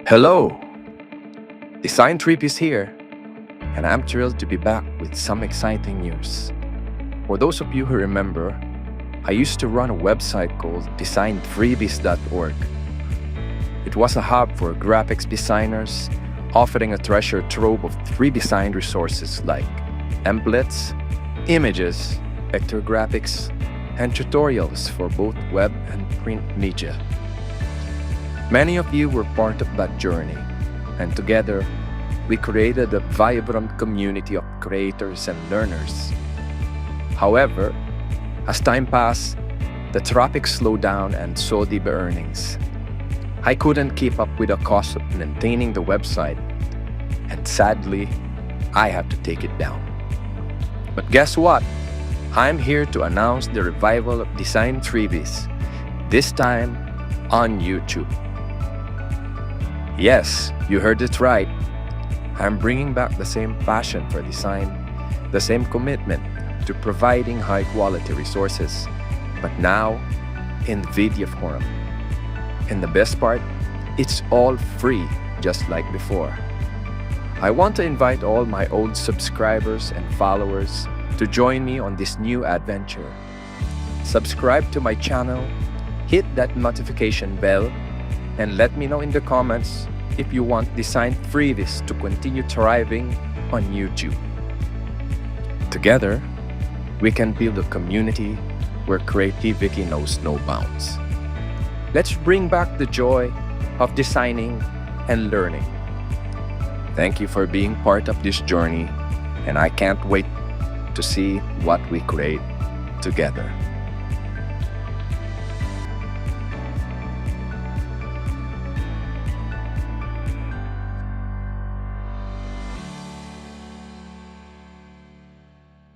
Hello! Designfreebies here, and I'm thrilled to be back with some exciting news. For those of you who remember, I used to run a website called Designfreebies.org. It was a hub for graphics designers, offering a treasure trove of free design resources like templates, images, vector graphics, and tutorials for both web and print media. Many of you were part of that journey, and together, we created a vibrant community of creators and learners. However, as time passed, the traffic slowed down and so did the earnings. I couldn't keep up with the cost of maintaining the website, and sadly, I had to take it down. But guess what? I'm here to announce the revival of Designfreebies, this time on YouTube. Yes, you heard it right. I'm bringing back the same passion for design, the same commitment to providing high-quality resources, but now in video form. And the best part, it's all free, just like before. I want to invite all my old subscribers and followers to join me on this new adventure. Subscribe to my channel, hit that notification bell, and let me know in the comments if you want Designfreebies to continue thriving on YouTube. Together, we can build a community where creativity knows no bounds. Let's bring back the joy of designing and learning. Thank you for being part of this journey, and I can't wait to see what we create together.